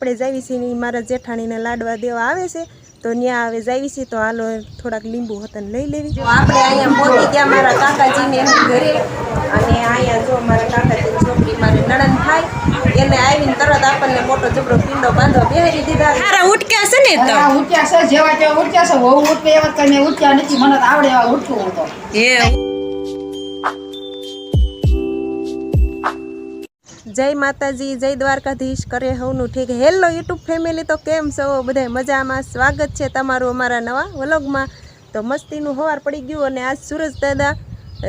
આપણે જાવી છીએ મારા જેઠાણીને લાડવા દેવા આવે છે તો ન્યા આવે જાવી છીએ તો હાલો થોડાક લીંબુ હતન લઈ લેવી। આપણે અહીંયા પહોંચી ગયા મારા કાકાજીને ઘરે અને અહીંયા જો મારા કાકાજીની છોકરી મારે નણંદ થાય એને આવીને તરત આપણને મોટો જબરો પિંડો બાંધો બેહારી દીધા। હારા ઉઠક્યા છે ને તો ઉઠ્યા છે જેવા તેવા ઉઠ્યા છે બહુ ઉઠે એવા કને ઉઠ્યા નથી મને તો આવડે એવા ઉઠવું તો जय माताजी जय द्वारकाधीश करे हवनु ठीक। हेलो यूट्यूब फैमिली तो केम छो बधाय मजामां। स्वागत छे तमारुं अमारा नवा व्लॉगमां। तो मस्तीनुं हवार पड़ी गयुं अने आज सूरज दादा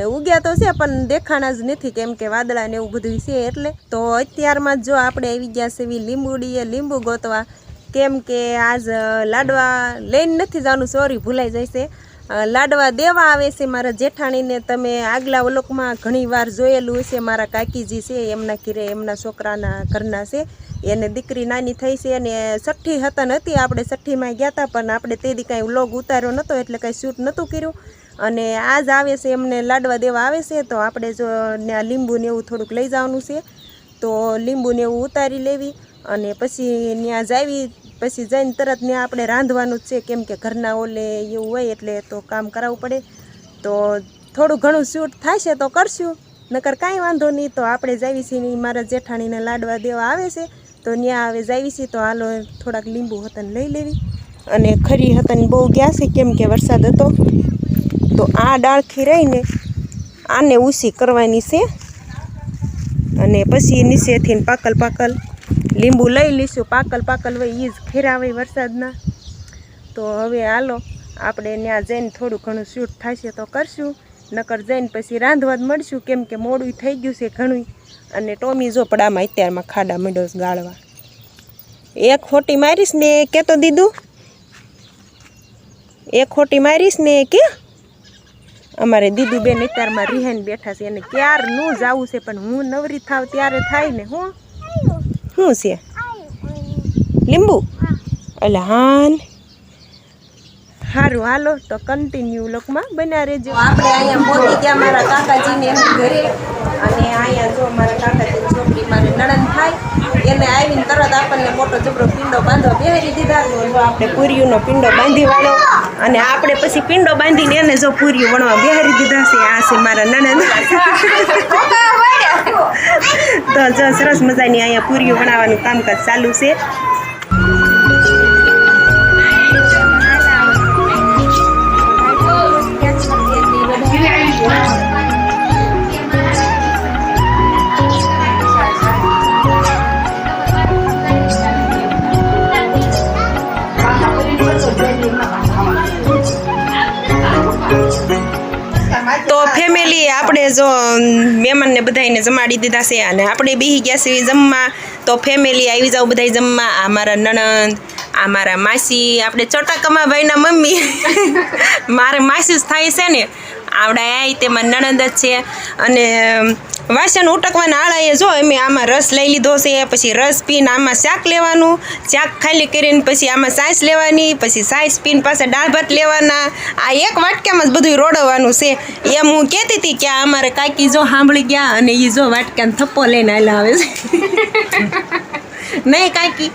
उग्या तो छे पण देखाणा ज नथी केम के वादळा ने एवुं बधुं छे એટલે तो અત્યારમાં જો આપણે આવી ગયા છે લીંબુડીએ લીંબુ ગોતવા કેમ કે આજ લાડવા લઈને નથી જવાનું સોરી ભૂલાઈ જાય છે। लाडवा देवा आवे छे मारा जेठाणी ने तमे आगला व्लॉगमां घणी वार जोयेलुं छे। मारा काकीजी छे एमना घरे एमना छोकराना घरना छे एने दीकरी नानी थई छे अने छठ्ठी हतन हती आपणे छठ्ठीमां गया था पण आपणे ते दी कांई व्लॉग उतार्यो नतो एटले कांई शूट नतुं कर्युं अने आज आवे छे एमने लाडवा देवा आवे छे तो आपणे जो न्या લીંબુ ने एवुं थोडुंक लई जवानुं छे तो લીંબુ ने एवुं उतारी लेवी अने पछी न्या जावी पछी जईने तरत ने आपणे रांधवानुं ज छे केम के घरना ओले एवुं होय एटले तो काम करावुं पड़े तो थोडुं घणुं शूट थशे तो करशुं नकर कांई वांधो नहीं। तो आपणे जावी छीए मारा जेठाणीने लाडवा देवा आवे छे तो न्या आवे जावी छीए तो हालो थोड़ाक લીંબુ हतन लई लेवी अने खरी हतन बहु गया छे केम के वरसाद हतो तो आ डाळखी रहीने आने ऊसी करवानी छे अने पछी नीचेथी पाकल पाकल લીંબુ લઈ લઈશું। પાકલ પાકલ હોય એ જ ખેરાવે વરસાદના તો હવે હાલો આપણે ત્યાં જઈને થોડું ઘણું શૂટ થશે તો કરશું નકર જઈને પછી રાંધવા જ મળશું કેમ કે મોડું થઈ ગયું છે ઘણું અને ટોમી જો પડામાં અત્યારમાં ખાડા મીડો ગાળવા એક ખોટી મારીશ ને કે તો દીધું એક ખોટી મારીશ ને કે અમારે દીદી બેન અત્યારમાં રિહાઈને બેઠા છે એને ક્યારનું જવું છે પણ હું નવરી થાવ ત્યારે થાય ને હું શું છે લીંબુ એટલે હાન સારું હાલો તો કન્ટિન્યુ લોકમાં બન્યા રહેજો। આપણે અહીંયા પહોંચી ગયા મારા કાકાજીને ઘરે અને અહીંયા જો મારા કાકાજીની છોકરી મારે નણંદ થાય એને આવીને તરત આપણને મોટો જબરો પિંડો બાંધો બેહારી દીધા તો જો આપણે પૂરીઓનો પિંડો બાંધી વાળો અને આપણે પછી પિંડો બાંધીને એને જો પૂરીઓ વણવા બેહારી દીધા છે। આ છે મારા નણંદ તો જો સરસ મજાની અહીંયા પૂરીઓ બનાવવાનું કામકાજ ચાલુ છે। तो फैमिली આપણે જો મહેમાનને બધાને જમાડી દીધા છે અને આપણે બેહી ગયા છે જમવા। તો ફેમિલી આવી જાવ બધાય જમવા। આ મારા નણંદ આ મારા માસી આપણે ચોટાકમા ભાઈના મમ્મી મારે માસી જ થાય છે ને આવડા આવી તેમાં નણંદ જ છે અને વાસણ ઉટકવાના આળાએ જો અમે આમાં રસ લઈ લીધો છે પછી રસ પીને આમાં શાક લેવાનું શાક ખાલી કરીને પછી આમાં સાસ લેવાની પછી સાસ પીને પાછા દાળ ભાત લેવાના આ એક વાટકામાં જ બધું રોડવાનું છે એમ હું કહેતી હતી કે આ અમારે કાકી જો સાંભળી ગયા અને એ જો વાટકાને થપ્પો લઈને આવેલા આવે છે નહીં કાકી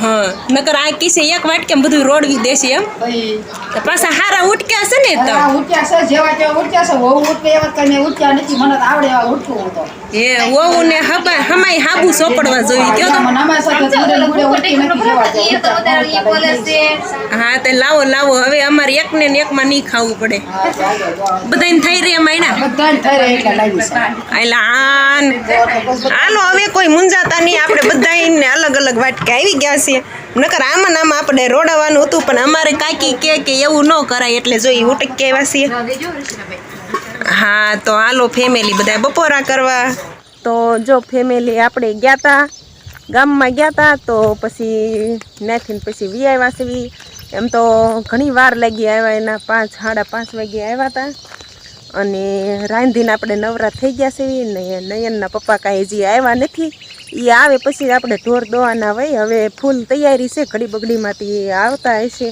हाँ नकर आ किसे एक वाटके में બધું રોડવી દેશે એમ પાછા હારા ઉઠક્યા છે ને તો ઉઠ્યા છે જેવા તેવા ઉઠ્યા છે બહુ ઉઠે એવા કને ઉઠ્યા નથી મને તો આવડે એવા ઉઠવું તો એ ઓવું ને હમાય હાબુ સોપડવા જોઈ કયો તો નમાય સાથે ગુડે ઉઠી નથી જેવા તે તો વધારે ઈ બોલે છે હા તે લાવો લાવો હવે અમાર એક ને એક માં નહીં ખાવું પડે બધાને થઈ રે માયના બધાને થઈ રે એટલે લાવી છે આલા આન હાલો હવે કોઈ મુંજાતા નહીં આપણે બધાને અલગ અલગ વાટકે આવી ગયા છે નકર આમાં નામ આપણે રોડાવાનું હતું પણ અમારે કાકી કે એવું ન કરાય એટલે જોઈ ઉટક કેવા છે। હા તો હાલો ફેમિલી બધા બપોરા કરવા તો જો ફેમિલી આપણે ગયા હતા ગામમાં ગયા હતા તો પછી ત્યાંથી પછી વી આવ્યા છે એમ તો ઘણી વાર લાગી આવ્યા એના 5 સાડા 5 વાગે આવ્યા હતા અને રાંધીને આપણે નવરા થઈ ગયા છે ને નયનના પપ્પા કાંઈ હજી આવ્યા નથી એ આવે પછી આપણે ઢોર દોવાના હોય હવે ફૂલ તૈયારી છે ઘડી બગડીમાંથી આવતા હશે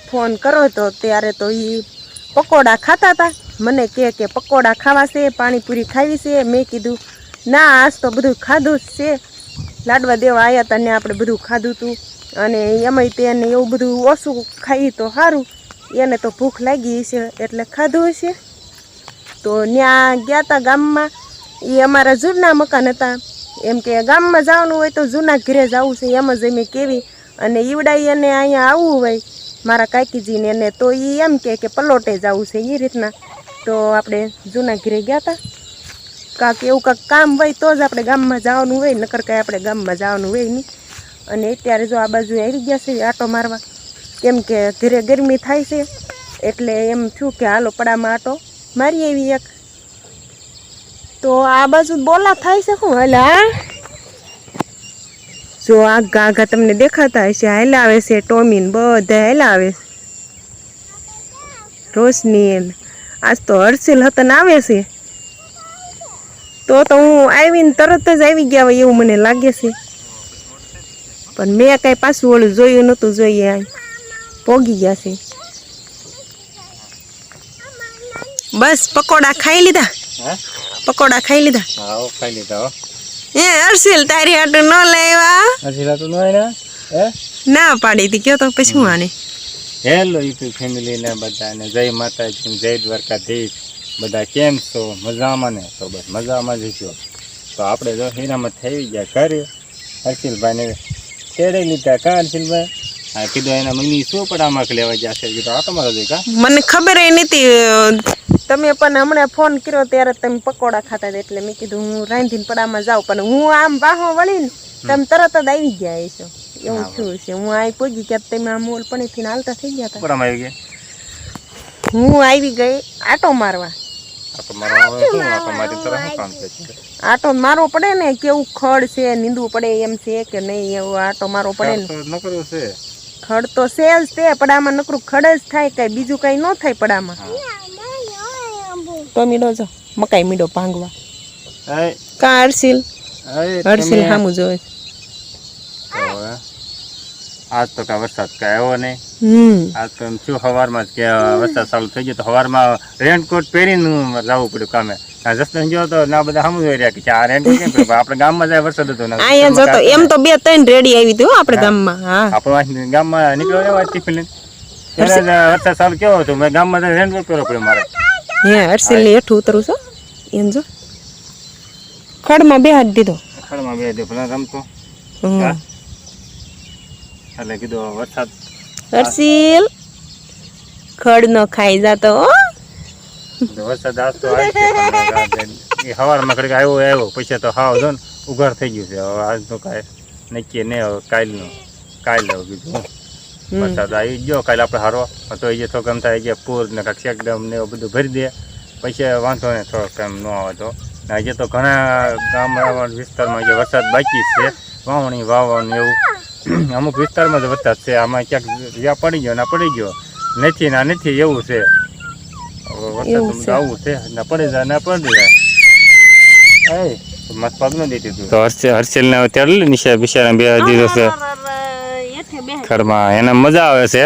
ફોન કરો તો ત્યારે તો એ પકોડા ખાતા હતા મને કે પકોડા ખાવા છે પાણીપુરી ખાવી છે મેં કીધું ના આજ તો બધું ખાધું જ છે. લાડવા દેવા આવ્યા હતા ને આપણે બધું ખાધું હતું અને એમાંય તેને એવું બધું ઓછું ખાઈ તો સારું. એને તો ભૂખ લાગી છે એટલે ખાધું હશે. તો ત્યાં ગયા હતા ગામમાં. એ અમારા જૂના મકાન હતા. એમ કે ગામમાં જવાનું હોય તો જૂના ઘરે જવું છે એમ જ અમે કેવી. અને ઈવડાઈ અને અહીંયા આવવું હોય મારા કાકીજીને એને તો એ એમ કે પલોટે જવું છે એ રીતના. તો આપણે જૂના ઘરે ગયા હતા. કાંક એવું કાંક કામ હોય તો જ આપણે ગામમાં જવાનું હોય, નકર કાંઈ આપણે ગામમાં જવાનું હોય નહીં. અને અત્યારે જો આ બાજુ આવી ગયા છે આટો મારવા, કેમ કે ઘરે ગરમી થાય છે એટલે એમ થયું કે હાલો પડામાં આટો મારી આવી એક. તો આ બાજુ બોલા થાય છે શું હાલા જો આગા આગા તમને દેખાતા હશે. હાલા આવે છે ટોમીન બધા હાલા આવે. રોશની આજ તો હર્ષિલ હતન આવે છે. તો હું આવીને તરત જ આવી ગયા હોય એવું મને લાગે છે. પણ મેં કાંઈ પાછું ઓલું જોયું નહોતું. જોઈએ આ પોગી ગયા છે. બસ પકોડા ખાઈ લીધા. પકોડા ખાઈ લીધા. હા ખાઈ લીધા. એ હર્ષિલ તારી હાટું ન લાવ્યા? હર્ષિલ હાટું ન આવ્યા? હે ના પાડી હતી. કયો તો પછી હું આને. હેલો યુટ્યુબ ફેમિલી ને બધાને જય માતાજી, જય દ્વારકાધીશ. બધા કેમ છો? મજામાં ને? તો બસ મજામાં જ છો. તો આપણે જો હીરામાં થઈ ગયા ઘરે. હર્ષિલભાઈને તેડી લીધા. કા હર્ષિલભાઈ? હા કીધું એના મમ્મી શું પડામાં લેવા જશે? કીધું આ તમારો જોઈ કા મને ખબર નથી. તમે પણ હમણાં ફોન કર્યો ત્યારે તમે પકોડા ખાતા હતા એટલે મેં કીધું હું રાંધીને પડામાં જાઉં. પણ હું આમ બાહો વળીને તમે તરત જ આવી ગયા છો એવું થયું છે. હું આવી પહોંચી ગયા તમે આમ ઓલપણીથી હાલતા થઈ ગયા હતા. પડામાં આવી ગયા. હું આવી ગઈ આટો મારવા. આટો મારવો પડે ને, કેવું ખડ છે નીંદવું પડે એમ છે કે નહીં એવું આટો મારવો પડે ને. ખડ તો છે જ તે પડામાં, નકરું ખડ જ થાય, કઈ બીજું કઈ ન થાય પડામાં. તો મીડો જો મકાઈ મીડો ભાંગવા. કા હર્ષિલ? હર્ષિલ સામું જોવે. આજ તો કા વરસાદ કઈ આવ્યો નહીં. આજ તો એમ શું સવારમાં જ કે વરસાદ ચાલુ થઈ ગયો તો સવારમાં રેનકોટ પહેરીને જવું પડ્યું કામે. જસદન ગયો તો ના બધા સમજ રહ્યા કે આ રેનકોટ કેમ પહેર્યું? આપણે ગામમાં જાય વરસાદ હતો ને અહીંયા જતો એમ તો 2-3 રેડી આવી હતી આપણે ગામમાં. હા આપણે ગામમાં નીકળ્યો રહેવા ટિફિન લઈને વરસાદ ચાલુ કેવો હતો મેં ગામમાં જઈને રેનકોટ પહેરવો પડ્યો મારે. હે હર્ષિલ ને હેઠું ઉતરું છો એમ જો ખડમાં બેહાડી દીધો. ખડમાં બે દે ભલે રમતો એટલે કીધું વરસાદ. હર્ષિલ ખડ નો ખાઈ જાતો. વરસાદ આવતો સવારમાં ઘડીક આવ્યો પછી તો હાવ જો ને ઉઘાર થઈ ગયું છે. હવે આજ તો કાંઈ નક્કી નહીં. હવે કાલે કીધું વરસાદ આવી ગયો કાલે આપણે હારો તો એ થોડોક એમ થાય કે પૂર ને કાંઈક ચેકડેમ ને એવું બધું ભરી દે પછી વાંધો ને થોડોક એમ ન આવે. તો હજી તો ઘણા ગામડા વિસ્તારમાં જે વરસાદ બાકી છે વાવણી વાવવાનું એવું અમુક વિસ્તારમાં જ વરસાદ છે. આમાં ક્યાંક જ્યાં પડી ગયો ના પડી ગયો નથી ના નથી એવું છે. વરસાદ આવું છે ના પડી જાય ના પડી જાય. મસ્ત પગ ન દીધી તો હર્ષિલ ને અત્યારે નિશા બિશારા બે દીધો છે ખરમાં. એને મજા આવે છે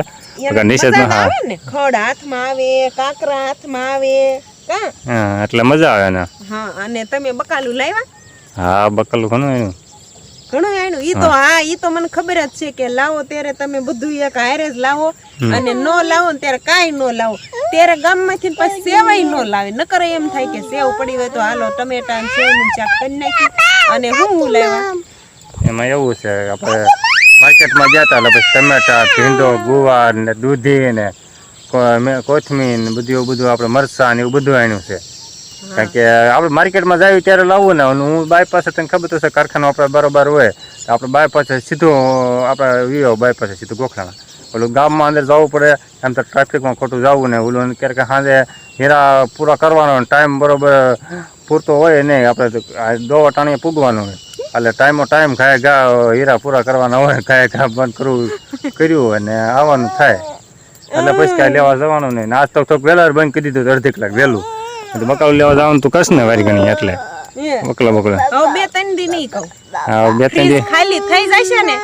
ખડ હાથમાં આવે, કાંકરા હાથમાં આવે. હા એટલે મજા આવે ને. હા અને તમે બકાલું લાવ્યા? હા બકાલું ઘણું એનું ઘણું એનું. ઈ તો હા ઈ તો મને ખબર જ છે કે લાવો ત્યારે તમે બધું એક હારે જ લાવો અને નો લાવો ને ત્યારે કાંઈ નો લાવો. ત્યારે ગામમાંથી પછી સેવાય નો લાવે. નકર એમ થાય કે સેવ પડી હોય તો હાલો ટમેટા ને સેવનું શાક કરી નાખી અને હું લાવ્યા. એમાં એવું છે આપણે માર્કેટમાં ગયા હતા એટલે પછી ટમેટા, ભીંડો, ગુવાર ને દૂધી ને કોથમીર ને બધું આપણે મરચાં ને એવું બધું આણ્યું છે. કારણ કે આપણે માર્કેટમાં જાય ત્યારે લાવવું ને. હું બાયપાસ તને ખબર તો છે કારખાનો આપણે બરોબર હોય તો આપણે બાયપાસ સીધું આપણે વિયો બાયપાસ સીધું ગોખલામાં. ઓલું ગામમાં અંદર જવું પડે એમ તો ટ્રાફિકમાં ખોટું જવું ને. ઓલું ક્યારેક સાંજે હીરા પૂરા કરવાનો ટાઈમ બરોબર પૂરતો હોય નહીં. આપણે દોવા ટાણીએ પૂગવાનું હોય એટલે ટાઈમ ખાય ગા હીરા પૂરા કરવાના હોય ખાય ઘા બંધ કર્યું અને આવવાનું થાય એટલે પછી કાંઈ લેવા જવાનું નહીં. આજ તો થોડુંક વહેલા બંધ કરી દીધું અડધી કલાક વહેલું. મકાઉ લેવા જવાનું તું કશ ને વારી ગણી એટલે બકલા હવે 2-3 દી નહીં કહું. હા 2-3 દી ખાલી થઈ જશે ને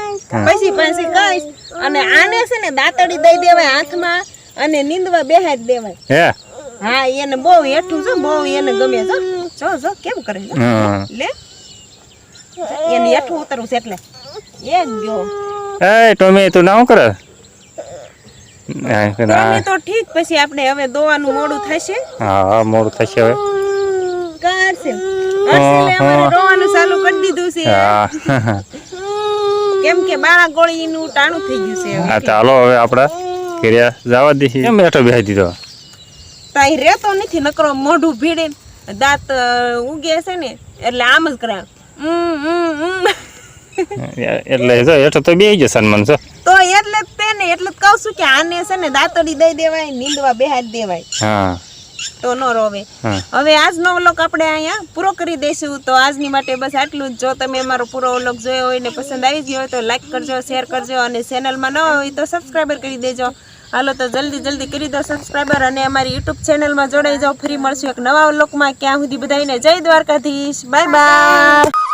પછી કહીશ. અને આને છે ને દાંતડી દઈ દેવાય હાથમાં અને નીંદવા બેહાડી દેવાય. હે હા એને બહુ હેઠું છે બહુ એને ગમે છે. જો કેમ કરે લે એની હેઠું ઉતરવું છે એટલે એ ગયો એ ટોમી તું ના શું કરે ગરમી તો ઠીક પછી આપણે હવે દોવાનું મોડું થશે હા મોડું થશે હવે કારશે હર્ષિલે અમારે રોવાનું ચાલુ કરી દીધું છે હા કેમ કે બાળા ગોળીનું ટાણું થઈ ગયું છે હવે. હા ચાલો હવે આપડા ઘરે જવા દઈશું કેમ બેઠો બેસી દીધો તાઈ રહેતો નથી નકરો મોઢું ભીડે દાંત ઉગે છે ને એટલે આમ જ કરે એટલે જો હેઠો તો બેસી જશે સન્માન છો તો એટલે જ તે ને એટલે જ કહું છું કે આને છે ને દાંતડી દઈ દેવાય નીંદવા બેહાડી દેવાય હા તો ન રોવે હા હવે આજનો વ્લોગ આપણે અહીંયા પૂરો કરી દઈશું તો આજની માટે બસ આટલું જ જો તમે અમારો પૂરો વ્લોગ જોયો હોય ને પસંદ આવી ગયો હોય તો લાઈક કરજો શેર કરજો અને ચેનલમાં ન હોય તો સબસ્ક્રાઈબર કરી દેજો હાલો તો જલ્દી કરી દો સબસ્ક્રાઈબર અને અમારી યુટ્યુબ ચેનલમાં જોડાઈ જાઓ ફરી મળશું એક નવા વ્લોગમાં ક્યાં સુધી બધાને જય દ્વારકાધીશ બાય બાય